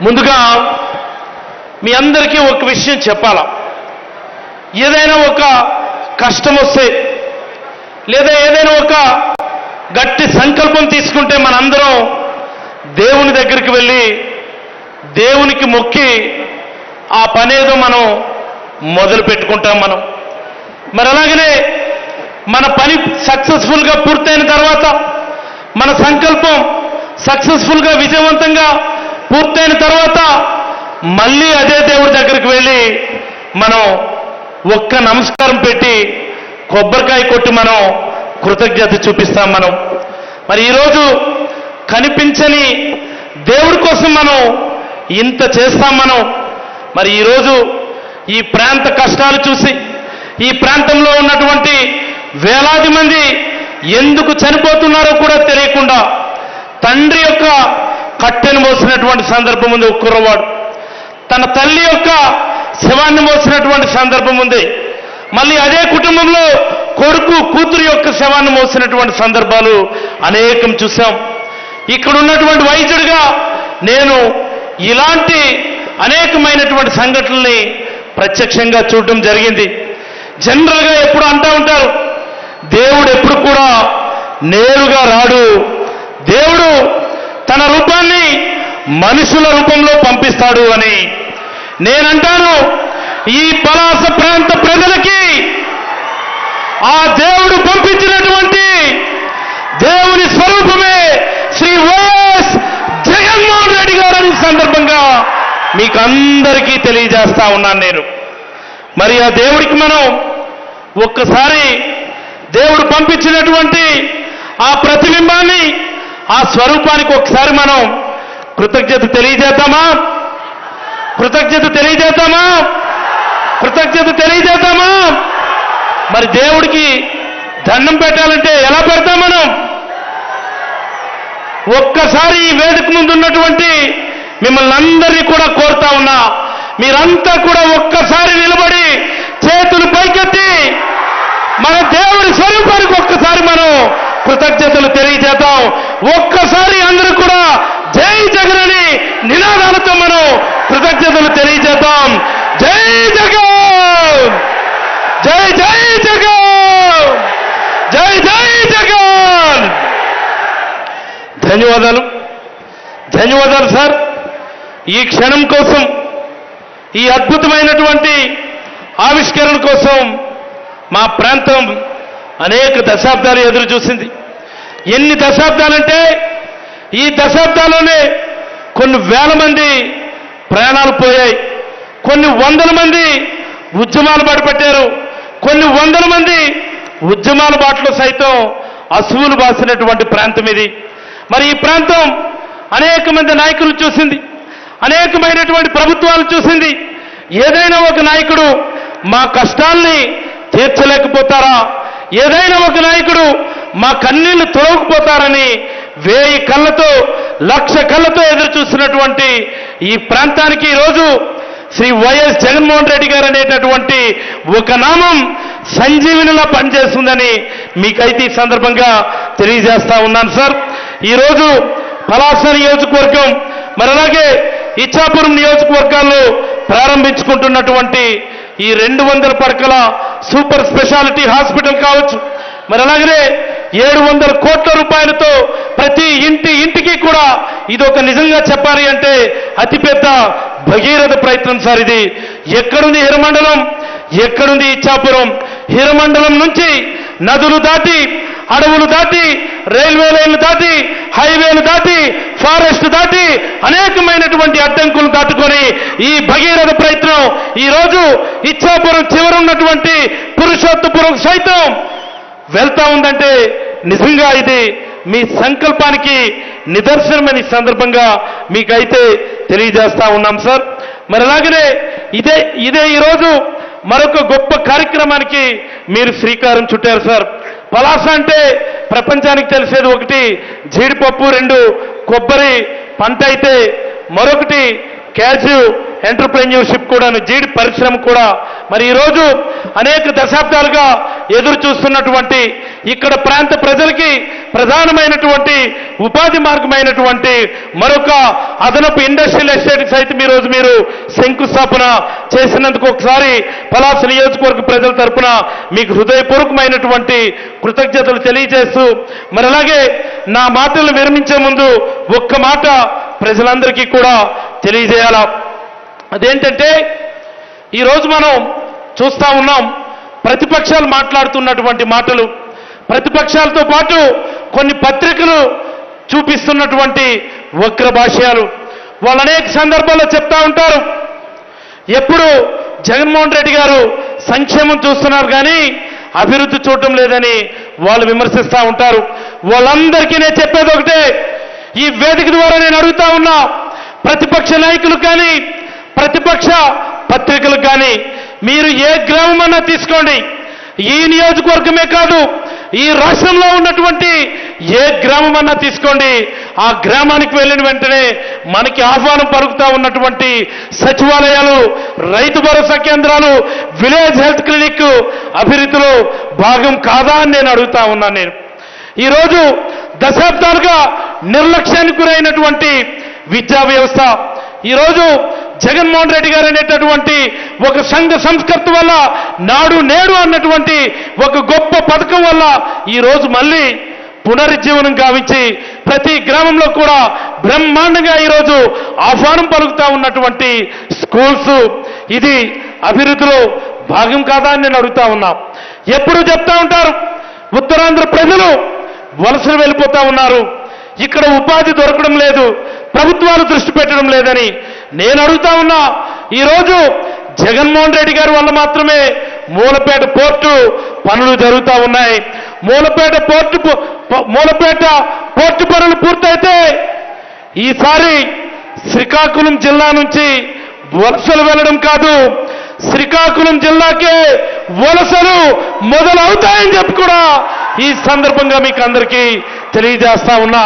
ముందుగా మీ అందరికీ ఒక విషయం చెప్పాలా. ఏదైనా ఒక కష్టం వస్తే లేదా ఏదైనా ఒక గట్టి సంకల్పం తీసుకుంటే మనందరం దేవుని దగ్గరికి వెళ్ళి దేవునికి మొక్కి ఆ పనేదో మనం మొదలు పెట్టుకుంటాం. మరి అలాగనే మన పని సక్సెస్ఫుల్గా పూర్తయిన తర్వాత, మన సంకల్పం సక్సెస్ఫుల్గా విజయవంతంగా పూర్తయిన తర్వాత మళ్ళీ అదే దేవుడి దగ్గరికి వెళ్ళి మనం ఒక్క నమస్కారం పెట్టి కొబ్బరికాయ కొట్టి మనం కృతజ్ఞత చూపిస్తాం. మరి ఈరోజు కనిపించని దేవుడి కోసం మనం ఇంత చేస్తాం. మరి ఈరోజు ఈ ప్రాంత కష్టాలు చూసి ఈ ప్రాంతంలో ఉన్నటువంటి వేలాది మంది ఎందుకు చనిపోతున్నారో కూడా తెలియకుండా తండ్రి యొక్క కట్టెను మోసినటువంటి సందర్భం ఉంది. ఒక కుర్రవాడు తన తల్లి యొక్క శవాన్ని మోసినటువంటి సందర్భం ఉంది. మళ్ళీ అదే కుటుంబంలో కొడుకు కూతురు యొక్క శవాన్ని మోసినటువంటి సందర్భాలు అనేకం చూశాం. ఇక్కడ ఉన్నటువంటి వైద్యుడిగా నేను ఇలాంటి అనేకమైనటువంటి సంఘటనల్ని ప్రత్యక్షంగా చూడటం జరిగింది. జనరల్గా ఎప్పుడు అంటూ ఉంటారు, దేవుడు ఎప్పుడు కూడా నేరుగా రాడు, దేవుడు తన రూపాన్ని మనుషుల రూపంలో పంపిస్తాడు అని. నేనంటాను, ఈ పలాస ప్రాంత ప్రజలకి ఆ దేవుడు పంపించినటువంటి దేవుని స్వరూపమే శ్రీ వైఎస్ జగన్మోహన్ రెడ్డి గారని సందర్భంగా మీకు అందరికీ తెలియజేస్తా ఉన్నాను నేను. మరి ఆ దేవుడికి మనం ఒక్కసారి దేవుడు పంపించినటువంటి ఆ ప్రతిబింబాన్ని, ఆ స్వరూపానికి ఒకసారి మనం కృతజ్ఞత తెలియజేద్దామా? కృతజ్ఞత తెలియజేద్దామా? కృతజ్ఞత తెలియజేద్దామా? మరి దేవుడికి దండం పెట్టాలంటే ఎలా పెడతాం మనం? ఒక్కసారి ఈ వేదిక ముందు ఉన్నటువంటి మిమ్మల్ని అందరినీ కూడా కోరుతా ఉన్నా, మీరంతా కూడా ఒక్కసారి నిలబడి చేతులు పైకెత్తి మన దేవుడి స్వరూపానికి ఒక్కసారి మనం కృతజ్ఞతలు తెలియజేద్దాం. ఒక్కసారి అందరూ కూడా జై జగన్ అని నినాదాలతో మనం కృతజ్ఞతలు తెలియజేద్దాం. జై జగన్, జై జై జగన్, జై జై జగన్. ధన్యవాదాలు, ధన్యవాదాలు సార్. ఈ క్షణం కోసం, ఈ అద్భుతమైనటువంటి ఆవిష్కరణ కోసం మా ప్రాంతం అనేక దశాబ్దాలు ఎదురు చూసింది. ఎన్ని దశాబ్దాలంటే ఈ దశాబ్దాల్లోనే కొన్ని వేల మంది ప్రాణాలు పోయాయి, కొన్ని వందల మంది ఉద్యమాలు బాటపట్టారు, కొన్ని వందల మంది ఉద్యమాల బాటలో సైతం అసువులు బాసినటువంటి ప్రాంతం ఇది. మరి ఈ ప్రాంతం అనేక మంది నాయకులు చూసింది, అనేకమైనటువంటి ప్రభుత్వాలు చూసింది. ఏదైనా ఒక నాయకుడు మా కష్టాల్ని తీర్చలేకపోతారా, ఏదైనా ఒక నాయకుడు మా కన్నీళ్లు తొలగిపోతారని 1000 కళ్ళతో 1,00,000 కళ్ళతో ఎదురు చూస్తున్నటువంటి ఈ ప్రాంతానికి ఈరోజు శ్రీ వైఎస్ జగన్మోహన్ రెడ్డి గారు అనేటటువంటి ఒక నామం సంజీవినిలా పనిచేస్తుందని మీకైతే ఈ సందర్భంగా తెలియజేస్తా ఉన్నాను సార్. ఈరోజు పలాస నియోజకవర్గం, మరి అలాగే ఇచ్చాపురం నియోజకవర్గాల్లో ప్రారంభించుకుంటున్నటువంటి ఈ 200 పడకల సూపర్ స్పెషాలిటీ హాస్పిటల్ కావచ్చు, మరి అలాగనే 700 కోట్ల రూపాయలతో ప్రతి ఇంటికి కూడా ఇది ఒక నిజంగా చెప్పాలి అంటే అతిపెద్ద భగీరథ ప్రయత్నం సార్ ఇది. ఎక్కడుంది హిరమండలం, ఎక్కడుంది ఇచ్చాపురం? హిరమండలం నుంచి నదులు దాటి, అడవులు దాటి, రైల్వే లైన్లు దాటి, హైవేలు దాటి, ఫారెస్ట్ దాటి అనేకమైనటువంటి అడ్డంకులు దాటుకొని ఈ భగీరథ ప్రయత్నం ఈరోజు ఇచ్చాపురం చివరున్నటువంటి పురుషోత్తపురం సైతం వెళ్తా ఉందంటే నిజంగా ఇది మీ సంకల్పానికి నిదర్శనమని సందర్భంగా మీకైతే తెలియజేస్తా ఉన్నాం సార్. మరి అలాగనే ఇదే ఈరోజు మరొక గొప్ప కార్యక్రమానికి మీరు శ్రీకారం చుట్టారు సార్. పలాస అంటే ప్రపంచానికి తెలిసేది ఒకటి జీడిపప్పు, 2 కొబ్బరి పంట అయితే మరొకటి క్యాష్యూ ఎంటర్ప్రెన్యూర్షిప్ కూడాను, జీడి పరిశ్రమ కూడా. మరి ఈరోజు అనేక దశాబ్దాలుగా ఎదురు చూస్తున్నటువంటి ఇక్కడ ప్రాంత ప్రజలకి ప్రధానమైనటువంటి ఉపాధి మార్గమైనటువంటి మరొక అదనపు ఇండస్ట్రియల్ ఎస్టేట్ సైతం ఈరోజు మీరు శంకుస్థాపన చేసినందుకు ఒకసారి పలాస నియోజకవర్గ ప్రజల తరపున మీకు హృదయపూర్వకమైనటువంటి కృతజ్ఞతలు తెలియజేస్తూ మరి అలాగే నా మాటలు విరమించే ముందు ఒక్క మాట ప్రజలందరికీ కూడా తెలియజేయాలా. అదేంటంటే ఈరోజు మనం చూస్తా ఉన్నాం ప్రతిపక్షాలు మాట్లాడుతున్నటువంటి మాటలు, ప్రతిపక్షాలతో పాటు కొన్ని పత్రికలు చూపిస్తున్నటువంటి వక్ర భాష్యాలు. వాళ్ళు అనేక సందర్భాల్లో చెప్తా ఉంటారు ఎప్పుడు జగన్మోహన్ రెడ్డి గారు సంక్షేమం చూస్తున్నారు కానీ అభివృద్ధి చూడటం లేదని వాళ్ళు విమర్శిస్తూ ఉంటారు. వాళ్ళందరికీ నేను చెప్పేది ఒకటే, ఈ వేదిక ద్వారా నేను అడుగుతా ఉన్నా ప్రతిపక్ష నాయకులు కానీ ప్రతిపక్ష పత్రికలు కానీ మీరు ఏ గ్రామం అన్నా తీసుకోండి, ఈ నియోజకవర్గమే కాదు ఈ రాష్ట్రంలో ఉన్నటువంటి ఏ గ్రామం అన్నా తీసుకోండి, ఆ గ్రామానికి వెళ్ళిన వెంటనే మనకి ఆహ్వానం పలుకుతా ఉన్నటువంటి సచివాలయాలు, రైతు భరోసా కేంద్రాలు, విలేజ్ హెల్త్ క్లినిక్ అభివృద్ధిలో భాగం కాదా అని నేను అడుగుతా ఉన్నాను. నేను ఈరోజు దశాబ్దాలుగా నిర్లక్ష్యానికి గురైనటువంటి విద్యా వ్యవస్థ, ఈరోజు జగన్మోహన్ రెడ్డి గారు అనేటటువంటి ఒక సంఘ సంస్కర్త వల్ల నాడు నేడు అన్నటువంటి ఒక గొప్ప పథకం వల్ల ఈరోజు మళ్ళీ పునరుజ్జీవనం గావించి ప్రతి గ్రామంలో కూడా బ్రహ్మాండంగా ఈరోజు ఆహ్వానం పలుకుతా ఉన్నటువంటి స్కూల్స్, ఇది అభివృద్ధిలో భాగం కాదా అని నేను అడుగుతా ఉన్నా. ఎప్పుడు చెప్తా ఉంటారు ఉత్తరాంధ్ర ప్రజలు వలసలు వెళ్ళిపోతా ఉన్నారు, ఇక్కడ ఉపాధి దొరకడం లేదు, ప్రభుత్వాలు దృష్టి పెట్టడం లేదని. నేను అడుగుతా ఉన్నా ఈరోజు జగన్మోహన్ రెడ్డి గారి వల్ల మాత్రమే మూలపేట పోర్టు పనులు జరుగుతూ ఉన్నాయి. మూలపేట పోర్టు పనులు పూర్తయితే ఈసారి శ్రీకాకుళం జిల్లా నుంచి వలసలు వెళ్ళడం కాదు, శ్రీకాకుళం జిల్లాకే వలసలు మొదలవుతాయని చెప్పి కూడా ఈ సందర్భంగా మీకు అందరికీ తెలియజేస్తా ఉన్నా.